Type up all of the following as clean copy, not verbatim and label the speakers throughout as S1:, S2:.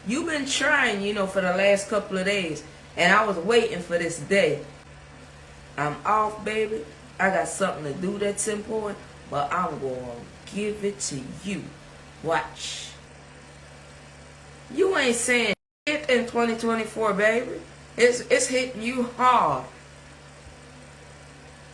S1: You've been trying, for the last couple of days. And I was waiting for this day. I'm off, baby. I got something to do that's important. But I'm going to give it to you. Watch. You ain't saying shit in 2024, baby. It's hitting you hard.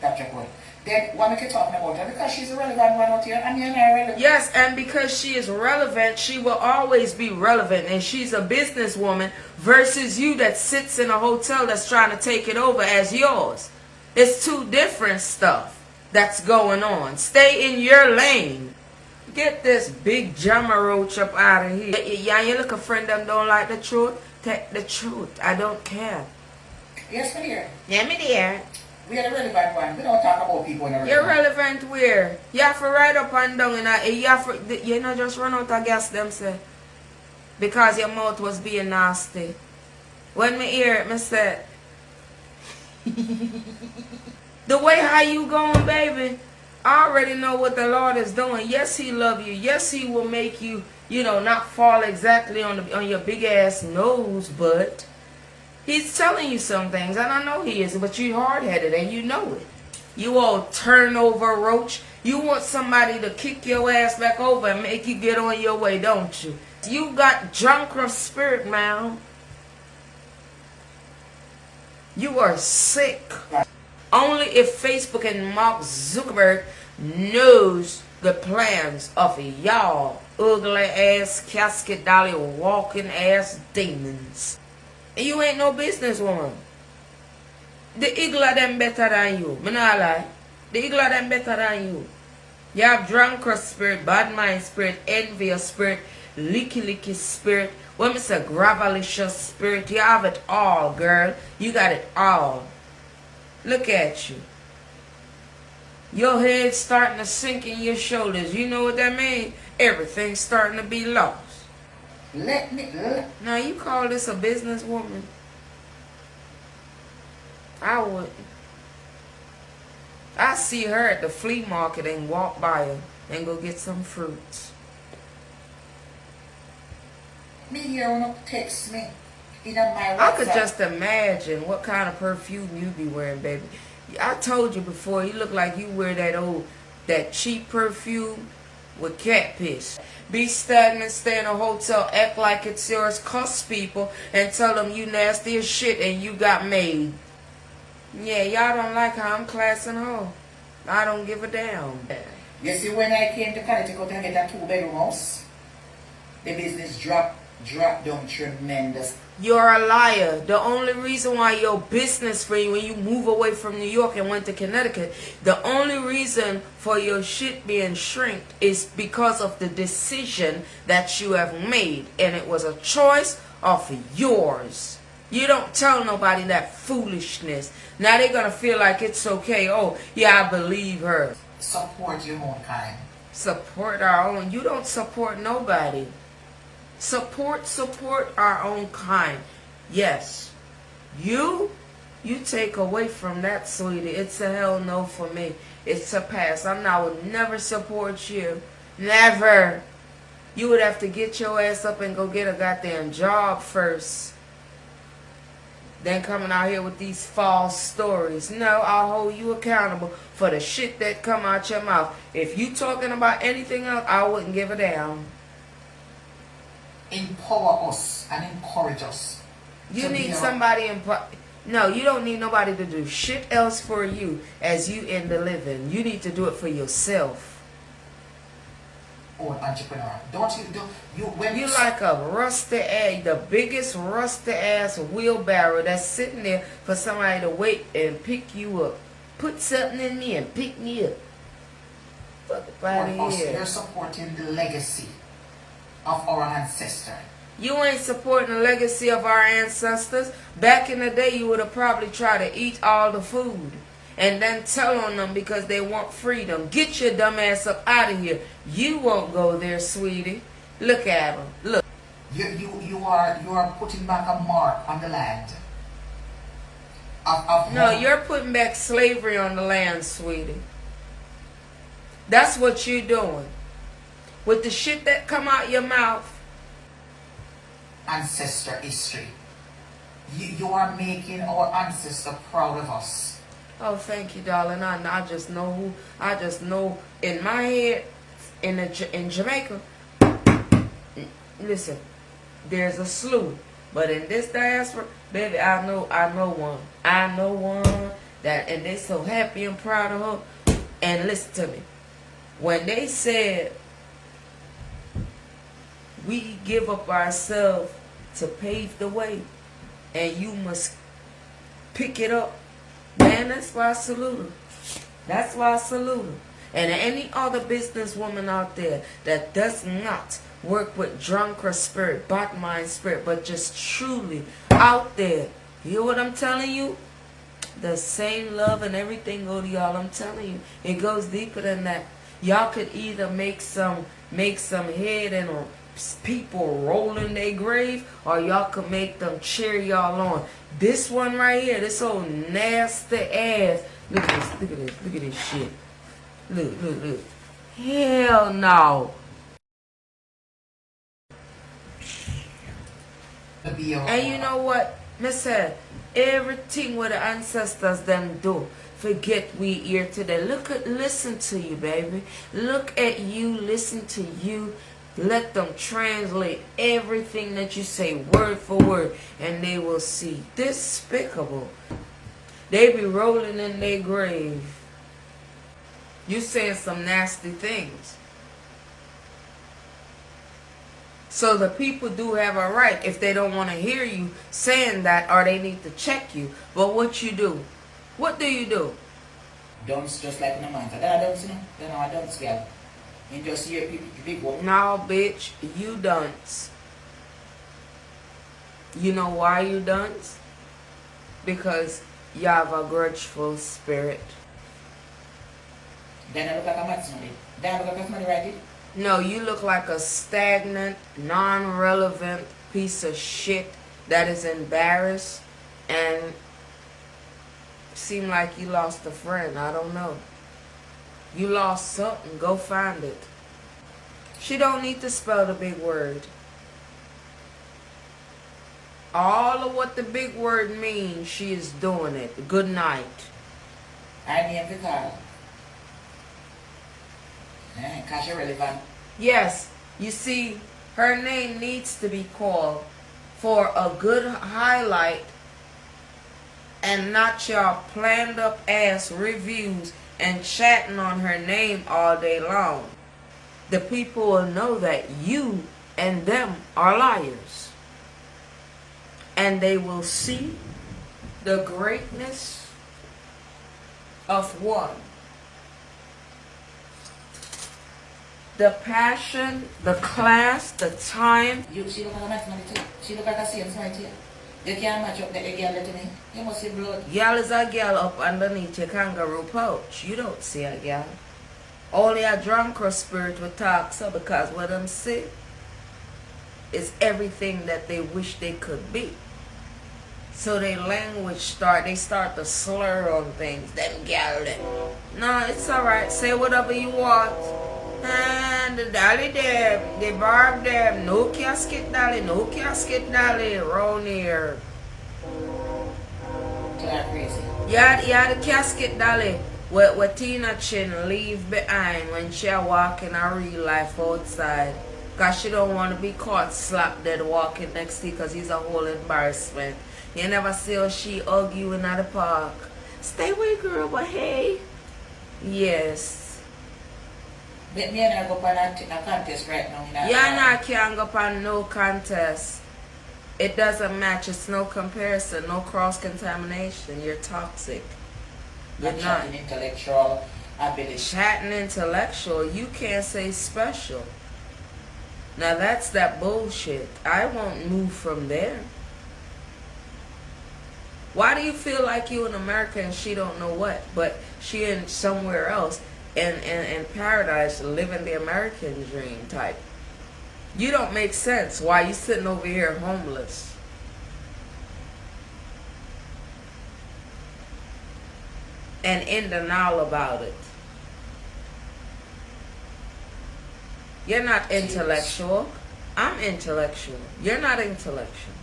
S2: That's your point. Then what make you talking about her? Because she's a relevant one out here and you're not relevant.
S1: Yes, and because she is relevant, she will always be relevant. And she's a businesswoman versus you that sits in a hotel that's trying to take it over as yours. It's two different stuff that's going on. Stay in your lane. Get this big jammer roach up out of here. Yeah, you look a friend them don't like the truth. Take the truth. I don't care.
S2: Yes, my dear.
S1: Yeah, me dear.
S2: We are the relevant one. We don't talk about people in the
S1: You're relevant where? You have to ride up and down in a, you know, just run out of gas them say. Because your mouth was being nasty. When me hear it, me say, the way how you going, baby, I already know what the Lord is doing. Yes, He love you. Yes, He will make you, not fall exactly on your big ass nose, but He's telling you some things, and I know He is, but you hard-headed and you know it. You old turnover roach. You want somebody to kick your ass back over and make you get on your way, don't you? You got drunkard spirit, man. You are sick. Only if Facebook and Mark Zuckerberg knows the plans of y'all ugly ass, casket dolly walking ass demons. You ain't no businesswoman. The eagle of them better than you. Me not lie. The eagle of them better than you. You have drunkard spirit, bad mind spirit, envious spirit, licky spirit. When me say gravelicious spirit, you have it all, girl. You got it all. Look at you. Your head's starting to sink in your shoulders. You know what that means? Everything's starting to be lost. Now you call this a businesswoman? I wouldn't. I see her at the flea market and walk by her and go get some fruits.
S2: Me here wanna text me. In my WhatsApp.
S1: I could just imagine what kind of perfume you be wearing, baby. I told you before, you look like you wear that cheap perfume with cat piss. Be stagnant, stay in a hotel, act like it's yours, cuss people, and tell them you nasty as shit and you got made. Yeah, y'all don't like how I'm classing her. I don't give a damn.
S2: You see, when I came to Connecticut and get a 2-bedroom house, the business dropped down tremendous.
S1: You're a liar. The only reason why your business for you when you move away from New York and went to Connecticut, the only reason for your shit being shrinked is because of the decision that you have made. And it was a choice of yours. You don't tell nobody that foolishness. Now they're going to feel like it's okay. Oh, yeah, I believe her.
S2: Support your own kind.
S1: Support our own. You don't support nobody. Support our own kind. Yes. You take away from that, sweetie. It's a hell no for me. It's a pass. I would never support you. Never. You would have to get your ass up and go get a goddamn job first. Then coming out here with these false stories. No, I'll hold you accountable for the shit that come out your mouth. If you talking about anything else, I wouldn't give a damn.
S2: Empower us and encourage us.
S1: You need somebody No, you don't need nobody to do shit else for you as you in the living. You need to do it for yourself.
S2: Oh, entrepreneur. When
S1: you like a rusty ass, the biggest rusty ass wheelbarrow that's sitting there for somebody to wait and pick you up. Put something in me and pick me up. Fuck it out of here.
S2: You're supporting the legacy of our ancestors.
S1: You ain't supporting the legacy of our ancestors. Back in the day, you would have probably tried to eat all the food and then tell on them because they want freedom. Get your dumb ass up out of here. You won't go there, sweetie. Look at them. Look.
S2: You are putting back a mark on the land.
S1: No, you're putting back slavery on the land, sweetie. That's what you're doing. With the shit that come out your mouth.
S2: ancestor history. You are making our ancestor proud of us.
S1: Oh, thank you, darling. I just know who. I just know in my head, in Jamaica. Listen, there's a slew, but in this diaspora, baby, I know one. I know one that, and they so happy and proud of her. And listen to me, when they said we give up ourselves to pave the way, and you must pick it up, man, that's why I salute her. That's why I salute her. And any other businesswoman out there that does not work with drunkard spirit, bad mind spirit, but just truly out there, you know what I'm telling you? The same love and everything go to y'all. I'm telling you, it goes deeper than that. Y'all could either make some head and people roll in their grave, or y'all could make them cheer y'all on. This one right here, this old nasty ass. Look at this, look at this, look at this shit. Look. Hell no. And you know what, Miss Head? Everything what the ancestors them do, forget we here today. Listen to you, baby. Look at you, listen to you. Let them translate everything that you say word for word, and they will see. Despicable. They be rolling in their grave. You saying some nasty things. So the people do have a right, if they don't want to hear you saying that, or they need to check you. But what you do? What do you do?
S2: Dunce just like in the man. That dunce, you know? Then I dunce, girl. You just hear people big one.
S1: No, bitch, you dunce. You know why you dunce? Because you have a grudgeful spirit.
S2: Then I look like a mad somebody. Then I look like a somebody, right?
S1: No, you look like a stagnant, non-relevant piece of shit that is embarrassed and seem like you lost a friend. I don't know. You lost something. Go find it. She don't need to spell the big word. All of what the big word means, she is doing it. Good night.
S2: I name the call. Because you're relevant.
S1: Yes, you see, her name needs to be called for a good highlight and not y'all planned up ass reviews and chatting on her name all day long. The people will know that you and them are liars. And they will see the greatness of one. The passion, the class, the time.
S2: She look like a mathematics too. She look like a same right here. You can't match up the girl to me. You must see blood.
S1: Girl is a girl up underneath your kangaroo pouch. You don't see a girl. Only a drunkard spirit will talk so, because what them see is everything that they wish they could be. So their language start to slur on things. Them girl. No, it's alright. Say whatever you want. And the dolly them, the barb them, no casket dolly, round here.
S2: Crazy.
S1: Yeah, the casket dolly, what Tina Chin leave behind when she walk in her real life outside. Because she don't want to be caught slap dead walking next to you, because he's a whole embarrassment. You never see how she hug you in the park. Stay away, girl, but hey. Yes.
S2: But me and her go on a contest right now.
S1: Yeah, no, I can't go on no contest. It doesn't match. It's no comparison, no cross-contamination. You're toxic. You're not.
S2: Chatting intellectual ability.
S1: Chatting intellectual. You can't say special. Now that's that bullshit. I won't move from there. Why do you feel like you in America and she don't know what? But she in somewhere else. In paradise, living the American dream type. You don't make sense. Why you sitting over here homeless? And in denial about it. You're not intellectual. I'm intellectual. You're not intellectual.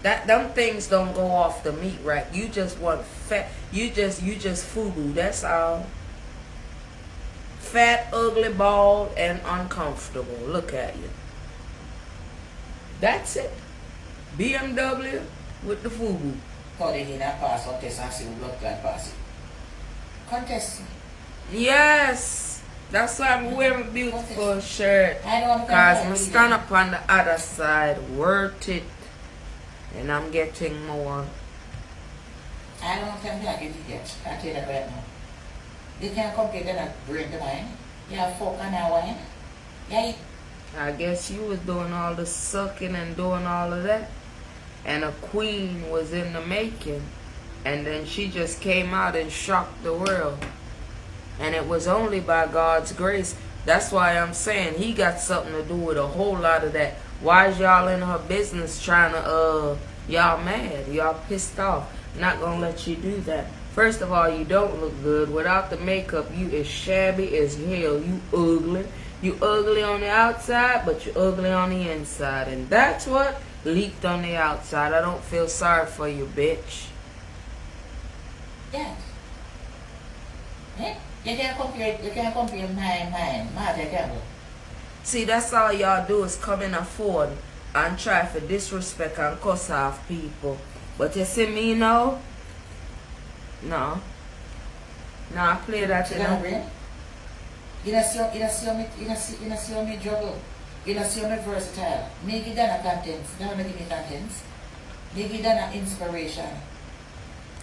S1: Them things don't go off the meat rack. You just want fat. You just FUBU. That's all. Fat, ugly, bald, and uncomfortable. Look at you. That's it. BMW with the FUBU.
S2: How they did not pass on test and see blood clot pass it. Contest.
S1: Yes. That's why I'm wearing a beautiful shirt.
S2: I don't
S1: Because I stand up on the other side. Worth it. And I'm getting more.
S2: I don't think I get it yet. I tell you that right now. They can't compare that brain to mine. You have fuck and I wine. Yeah.
S1: I guess you was doing all the sucking and doing all of that. And a queen was in the making. And then she just came out and shocked the world. And it was only by God's grace. That's why I'm saying he got something to do with a whole lot of that. Why is y'all in her business trying to, y'all mad? Y'all pissed off. Not gonna let you do that. First of all, you don't look good. Without the makeup, you is shabby as hell. You ugly. You ugly on the outside, but you ugly on the inside. And that's what leaked on the outside. I don't feel sorry for you, bitch.
S2: Yes. Yeah. You can't compare mine. Marcia can't go.
S1: See, that's all y'all do is come in and afford and try for disrespect and cuss off people. But you see me now? No. No, I play that
S2: You
S1: in
S2: know,
S1: a...
S2: you don't see me juggle. You don't see me versatile. Me give them a contents. Don't give me contents. Me give them an inspiration.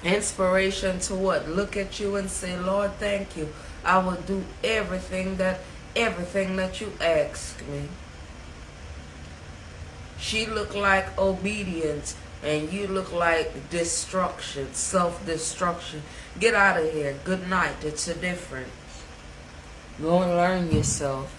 S1: Inspiration to what? Look at you and say, Lord, thank you. I will do everything that you ask me. She look like obedience, and you look like destruction, self-destruction. Get out of here. Good night. It's a difference. Go and learn yourself.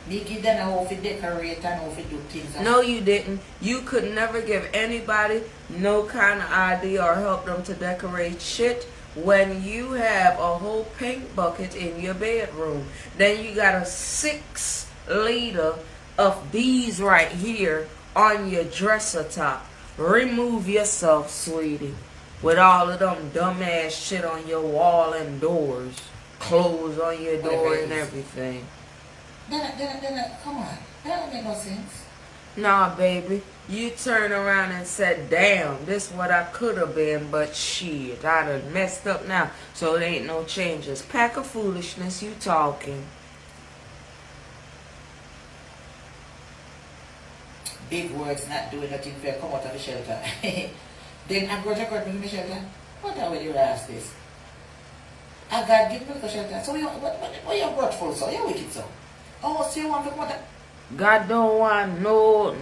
S2: Me give them how to decorate and how to do things.
S1: No, you didn't. You could never give anybody no kind of idea or help them to decorate shit when you have a whole paint bucket in your bedroom. Then you got a 6-liter of these right here on your dresser top. Remove yourself, sweetie, with all of them dumbass shit on your wall and doors, clothes on your door and everything.
S2: Then, come on. That don't make no sense.
S1: Nah, baby. You turn around and said, damn, this what I could have been, but shit, I done messed up now, so there ain't no changes. Pack of foolishness, you talking.
S2: Big words not doing nothing fair, come out of the shelter. Then I got me the shelter. What are you ask this? I got give me the shelter. So what you grateful so? You wicked so? Oh, so you want to come out?
S1: God don't want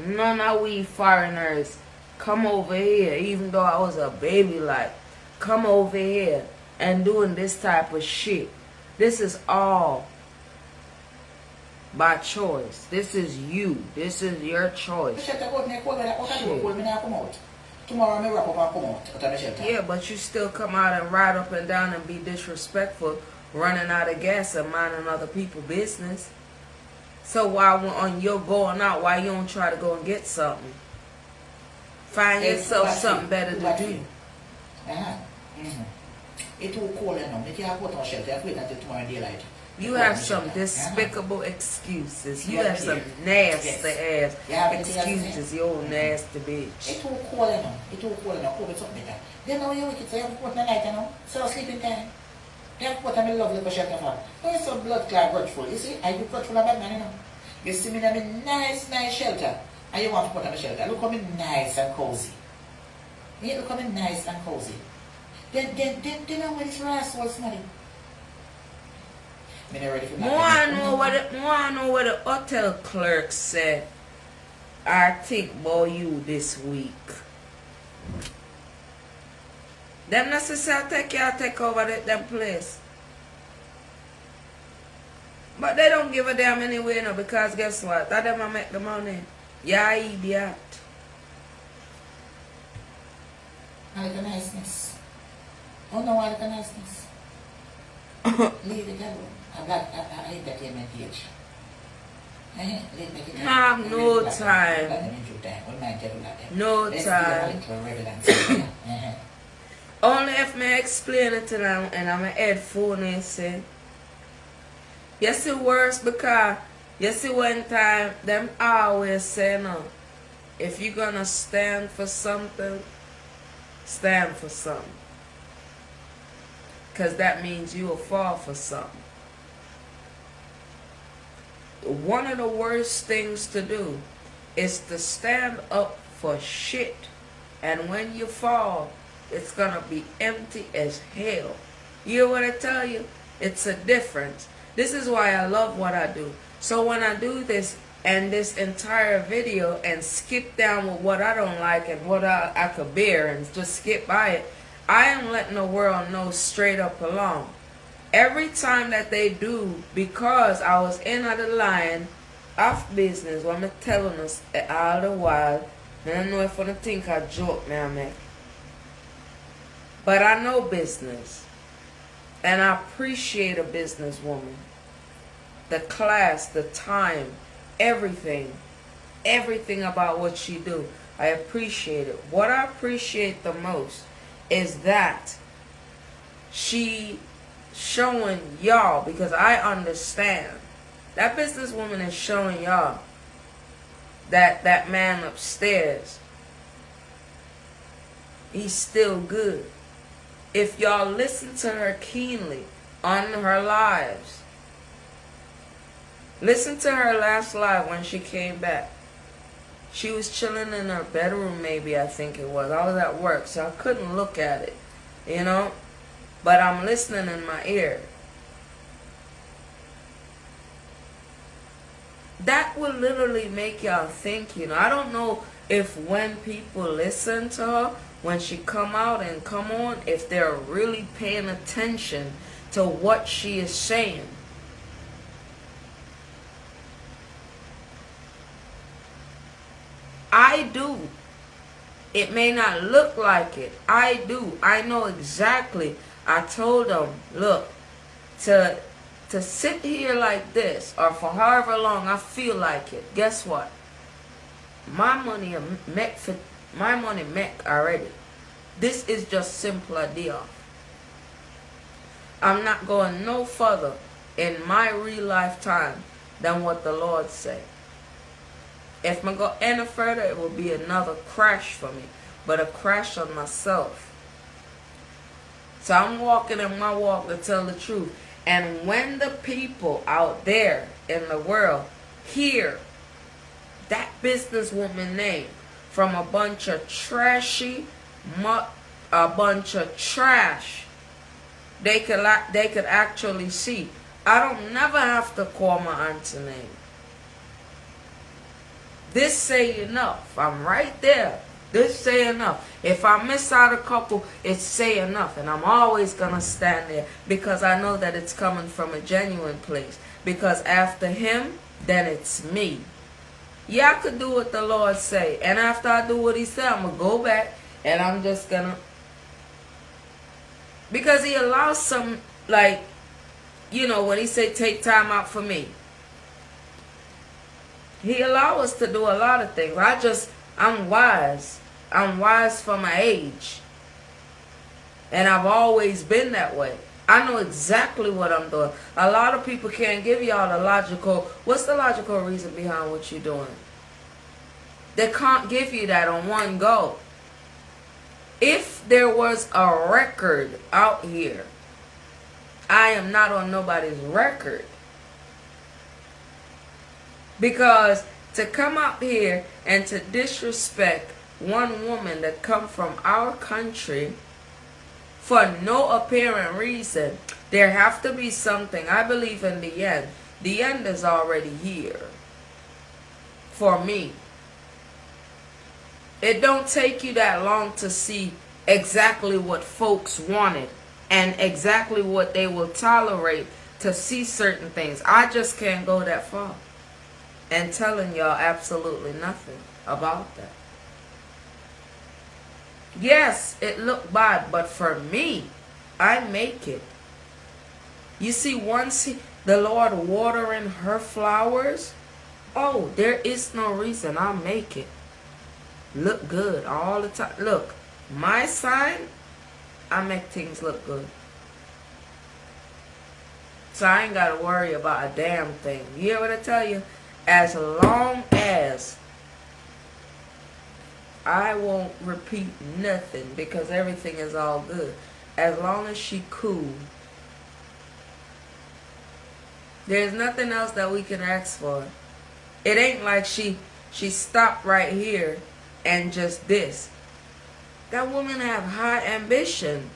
S1: none of we foreigners come over here, even though I was a baby like. Come over here and doing this type of shit. This is all by choice. This is you. This is your choice.
S2: Tomorrow I wrap up and come out of the shelter.
S1: Yeah, but you still come out and ride up and down and be disrespectful, running out of gas and minding other people's business. So why on your going out, why you don't try to go and get something? Find yourself something better to do.
S2: It's too cold now. You can't go to a shelter. Wait until tomorrow daylight.
S1: You have some despicable excuses. You have some nasty ass excuses, you old nasty bitch.
S2: It's too cold now. It's too cold now. Cold something better. Then now you wicked, so you have to put in the night now. So sleeping time. You have to put in a lovely shelter for. Why you so blood clot grudgeful? You see, are you grudgeful about man, you know? You see me in a nice shelter. And you want to put in a shelter. Look how me nice and cozy. You look how me nice and cozy. Then know what this rascal smelling.
S1: I know what the hotel clerk said. I think about you this week. Them necessarily take over them place. But they don't give a damn anyway, no, because guess what? That them make the money. Yeah, idiot.
S2: I like a niceness. Oh no, I like a niceness. Leave it alone. I hate that entertainment page.
S1: Nah, no time. No time. Only if me explain it to them and I'm a headphone and say, you see worse because you see one time them always say no. If you're gonna stand for something, stand for something. Cause that means you will fall for something. One of the worst things to do is to stand up for shit. And when you fall, it's gonna be empty as hell. You know what I tell you? It's a difference. This is why I love what I do. So when I do this and this entire video and skip down with what I don't like and what I could bear and just skip by it, I am letting the world know straight up along. Every time that they do, because I was in the line of business, what I'm telling us all the while, I don't know if I think I joke now, man. But I know business. And I appreciate a businesswoman. The class, the time, everything. Everything about what she do. I appreciate it. What I appreciate the most is that she showing y'all, because I understand. That businesswoman is showing y'all that that man upstairs, he's still good. If y'all listen to her keenly on her lives, listen to her last live when she came back. She was chilling in her bedroom, maybe, I think it was. I was at work, so I couldn't look at it, you know. But I'm listening in my ear. That will literally make y'all think, you know. I don't know if when people listen to her, when she come out and come on, if they're really paying attention to what she is saying. I do. It may not look like it. I do. I know exactly. I told them, look, to sit here like this, or for however long I feel like it, guess what? My money make already. This is just simpler deal. I'm not going no further in my real lifetime than what the Lord said. If I go any further, it will be another crash for me, but a crash on myself. So I'm walking in my walk to tell the truth. And when the people out there in the world hear that businesswoman name from a bunch of trashy, a bunch of trash, they could actually see. I don't never have to call my aunt's name. This say enough. I'm right there. This say enough. If I miss out a couple, it's say enough. And I'm always going to stand there because I know that it's coming from a genuine place. Because after him, then it's me. Yeah, I could do what the Lord say. And after I do what he said, I'm going to go back and I'm just going to. Because he allows some, like, you know, when he say take time out for me. He allows us to do a lot of things. I'm wise. I'm wise for my age. And I've always been that way. I know exactly what I'm doing. A lot of people can't give y'all the logical, what's the logical reason behind what you're doing? They can't give you that on one go. If there was a record out here, I am not on nobody's record. Because to come up here and to disrespect one woman that come from our country for no apparent reason, there have to be something. I believe in the end. The end is already here. For me. It don't take you that long to see exactly what folks wanted and exactly what they will tolerate to see certain things. I just can't go that far and telling y'all absolutely nothing about that. Yes, it looked bad, but for me, I make it. You see, once the Lord watering her flowers, Oh, there is no reason. I'll make it look good all the time. Look, my sign, I make things look good. So I ain't got to worry about a damn thing. You hear what I tell you? As long as I won't repeat nothing because everything is all good. As long as she cool. There's nothing else that we can ask for. It ain't like she stopped right here and just this. That woman have high ambition.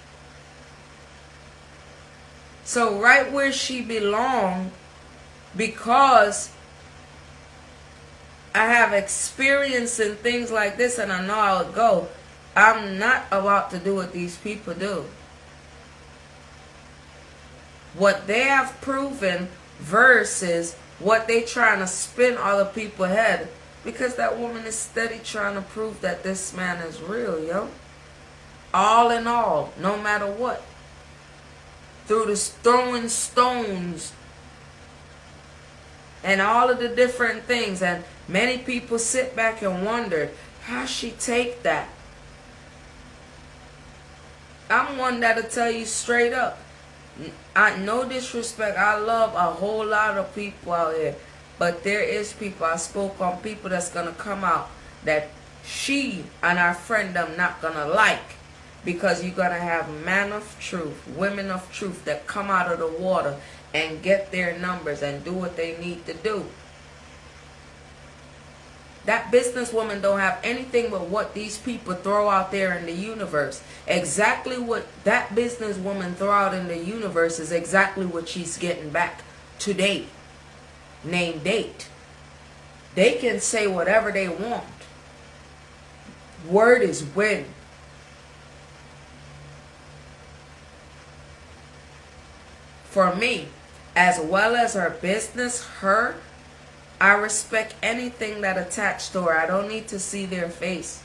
S1: So right where she belong, because I have experience in things like this and I know how it go, I'm not about to do what these people do. What they have proven versus what they trying to spin other people's head, because that woman is steady trying to prove that this man is real, yo. All in all, no matter what. Through the throwing stones and all of the different things, and many people sit back and wonder how she take that. I'm one that'll tell you straight up. No disrespect, I love a whole lot of people out here, but there is people, I spoke on people that's gonna come out that she and our friend them not gonna like, because you're gonna have men of truth, women of truth that come out of the water and get their numbers and do what they need to do. That businesswoman don't have anything but what these people throw out there in the universe. Exactly what that businesswoman throw out in the universe is exactly what she's getting back today. Name date. They can say whatever they want. Word is win. For me, as well as her business, I respect anything that attached to her. I don't need to see their face.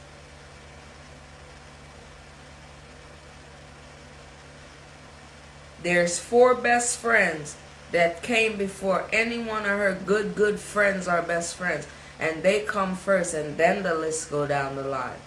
S1: There's 4 best friends that came before any one of her good friends or best friends. And they come first, and then the list go down the line.